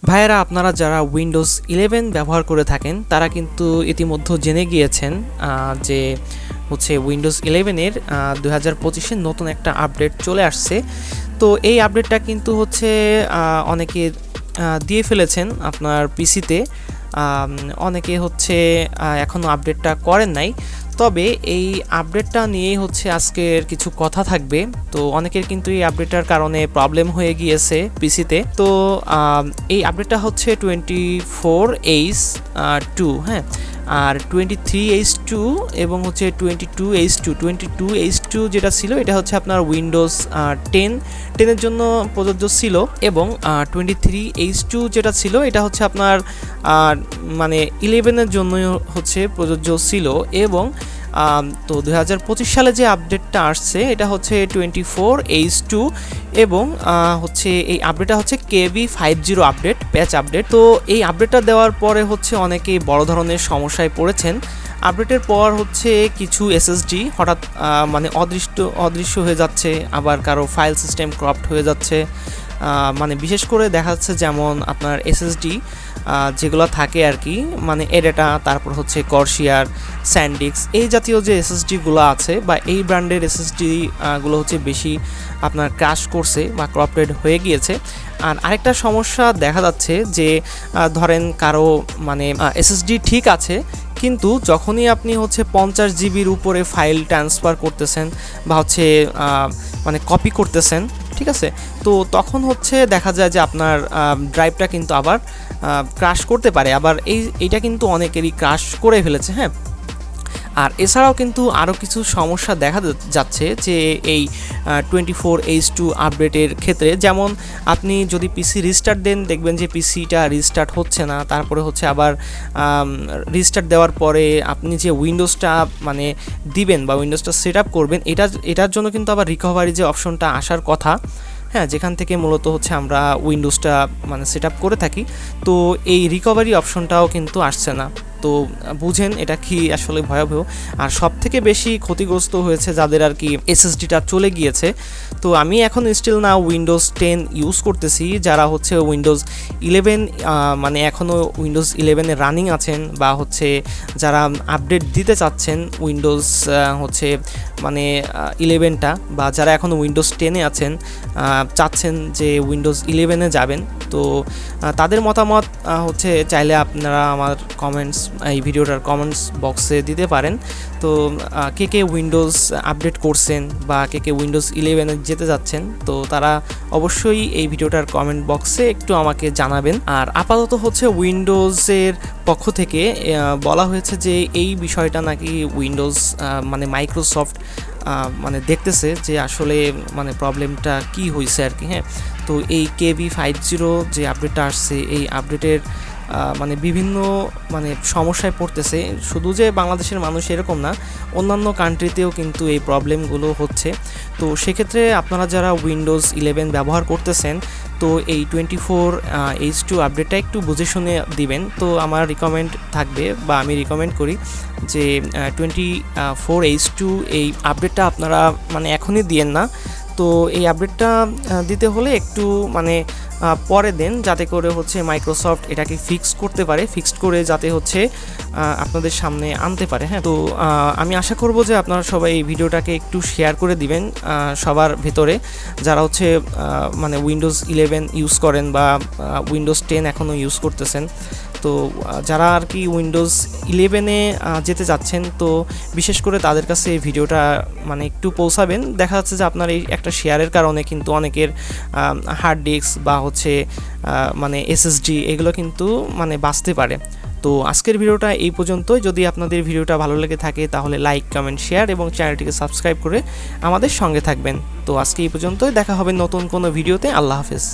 ভাইয়েরা, আপনারা যারা উইন্ডোজ 11 ব্যবহার করে থাকেন তারা কিন্তু ইতিমধ্যে জেনে গিয়েছেন যে হচ্ছে উইন্ডোজ 11-এর 2025-এর নতুন একটা আপডেট চলে আসছে। তো এই আপডেটটা কিন্তু হচ্ছে অনেকে দিয়ে ফেলেছেন আপনার পিসিতে, অনেকে হচ্ছে এখনও আপডেটটা করেন নাই। তবে এই আপডেটটা নিয়েই হচ্ছে আজকের কিছু কথা থাকবে। তো অনেকের কিন্তু এই আপডেটটার কারণে প্রবলেম হয়ে গিয়েছে পিসিতে। তো এই আপডেটটা হচ্ছে 24H2, হ্যাঁ, আর 23H2 এবং হচ্ছে 22H2 যেটা ছিল এটা হচ্ছে আপনার উইন্ডোজ 10-এর জন্য প্রযোজ্য ছিল, এবং 23H2 যেটা ছিল এটা হচ্ছে আপনার মানে 11-এর জন্য হচ্ছে প্রযোজ্য ছিল। এবং তো 2025 সালে যে আপডেটটা আসছে এটা হচ্ছে 24H2, এবং হচ্ছে এই আপডেটটা হচ্ছে KB50 আপডেট, প্যাচ আপডেট। তো এই আপডেটটা দেওয়ার পরে হচ্ছে অনেকেই বড় ধরনের সমস্যায় পড়েছেন। আপডেটের পর হচ্ছে কিছু এসএসডি হঠাৎ মানে অদৃশ্য হয়ে যাচ্ছে, আবার কারো ফাইল সিস্টেম ক্রপড হয়ে যাচ্ছে। মানে বিশেষ করে দেখা যাচ্ছে যেমন আপনার এসএসডি যেগুলো থাকে আর কি, মানে এডেটা, তারপর হচ্ছে কর্সিয়ার, স্যান্ডিক্স, এই জাতীয় যে এসএসডিগুলো আছে বা এই ব্র্যান্ডের এসএসডিগুলো হচ্ছে বেশি আপনার ক্র্যাশ করছে বা ক্রপটেড হয়ে গিয়েছে। আর আরেকটা সমস্যা দেখা যাচ্ছে যে ধরেন কারো মানে এসএসডি ঠিক আছে, কিন্তু যখনই আপনি হচ্ছে 50 জিবির উপরে ফাইল ট্রান্সফার করতেছেন বা হচ্ছে মানে কপি করতেছেন, ঠিক আছে, তো তখন হচ্ছে দেখা যায় যে আপনার ড্রাইভটা কিন্তু আবার ক্র্যাশ করতে পারে। আবার এইটা কিন্তু অনেকেরই ক্র্যাশ করে ফেলেছে, হ্যাঁ। আর এছাড়াও কিন্তু আরও কিছু সমস্যা দেখা যাচ্ছে যে এই 24H2 আপডেটের ক্ষেত্রে, যেমন আপনি যদি পিসি রিস্টার্ট দেন দেখবেন যে পিসিটা রিস্টার্ট হচ্ছে না, তারপরে হচ্ছে আবার রিস্টার্ট দেওয়ার পরে আপনি যে উইন্ডোজটা মানে দিবেন বা উইন্ডোজটা সেট আপ করবেন, এটার জন্য কিন্তু আবার রিকভারি যে অপশনটা আসার কথা, হ্যাঁ, যেখান থেকে মূলত হচ্ছে আমরা উইন্ডোজটা মানে সেট আপ করে থাকি, তো এই রিকভারি অপশনটাও কিন্তু আসছে না। তো বুঝেন এটা কি আসলে ভয়াবহ। আর সব থেকে বেশি ক্ষতিগ্রস্ত হয়েছে যাদের আর কি এসএসডিটা চলে গিয়েছে। তো আমি এখন স্টিল না উইন্ডোজ 10 ইউজ করতেছি, যারা হচ্ছে উইন্ডোজ 11 মানে এখনও উইন্ডোজ 11-এ রানিং আছেন বা হচ্ছে যারা আপডেট দিতে চাচ্ছেন উইন্ডোজ হচ্ছে মানে 11টা, বা যারা এখনও উইন্ডোজ 10-এ আছেন চাচ্ছেন যে উইন্ডোজ 11-এ যাবেন, তো তাদের মতামত হচ্ছে চাইলে আপনারা আমার এই ভিডিওটার কমেন্টস বক্সে দিতে পারেন। তো কে উইন্ডোজ আপডেট করছেন বা কে উইন্ডোজ 11-এ যেতে যাচ্ছেন, তো তারা অবশ্যই এই ভিডিওটার কমেন্ট বক্সে একটু আমাকে জানাবেন। আর আপাতত হচ্ছে উইন্ডোজের পক্ষ থেকে বলা হয়েছে যে এই বিষয়টা নাকি উইন্ডোজ মানে মাইক্রোসফট মানে দেখতেছে যে আসলে মানে প্রবলেমটা কি হয়েছে আর কি, হ্যাঁ। তো এই KB50 যে আপডেটটা আসছে, এই আপডেটের মানে বিভিন্ন মানে সমস্যায় পড়তেছে। শুধু যে বাংলাদেশের মানুষ এরকম না, অন্যান্য কান্ট্রিতেও কিন্তু এই প্রবলেমগুলো হচ্ছে। তো সেক্ষেত্রে আপনারা যারা উইন্ডোজ 11 ব্যবহার করতেছেন, তো এই 24H2 আপডেটটা একটু বুঝে শুনে দিবেন। তো আমার রিকমেন্ড থাকবে বা আমি রিকমেন্ড করি যে 24H2 এই আপডেটটা আপনারা মানে এখনই দিয়েন না। তো এই আপডেটটা দিতে হলে একটু মানে পরে দেন, যাতে করে হচ্ছে মাইক্রোসফট এটাকে ফিক্সড করে যাতে হচ্ছে আপনাদের সামনে আনতে পারে, হ্যাঁ। তো আমি আশা করব যে আপনারা সবাই এই ভিডিওটাকে একটু শেয়ার করে দিবেন সবার ভেতরে, যারা হচ্ছে মানে উইন্ডোজ 11 ইউজ করেন বা উইন্ডোজ 10 এখনও ইউজ করতেছেন। তো যারা আর কি উইন্ডোজ 11-এ যেতে যাচ্ছেন, তো বিশেষ করে তাদের কাছে এই ভিডিওটা মানে একটু পৌঁছাবেন। দেখা যাচ্ছে যে আপনার এই একটা শেয়ারের কারণে কিন্তু অনেকের হার্ড ডিস্ক বা হচ্ছে মানে এসএসডি এগুলো কিন্তু মানে বাঁচতে পারে। তো আজকের ভিডিওটা এই পর্যন্তই। যদি আপনাদের ভিডিওটা ভালো লেগে থাকে তাহলে লাইক, কমেন্ট, শেয়ার এবং চ্যানেলটিকে সাবস্ক্রাইব করে আমাদের সঙ্গে থাকবেন। তো আজকে এই পর্যন্তই, দেখা হবে নতুন কোনো ভিডিওতে। আল্লাহ হাফেজ।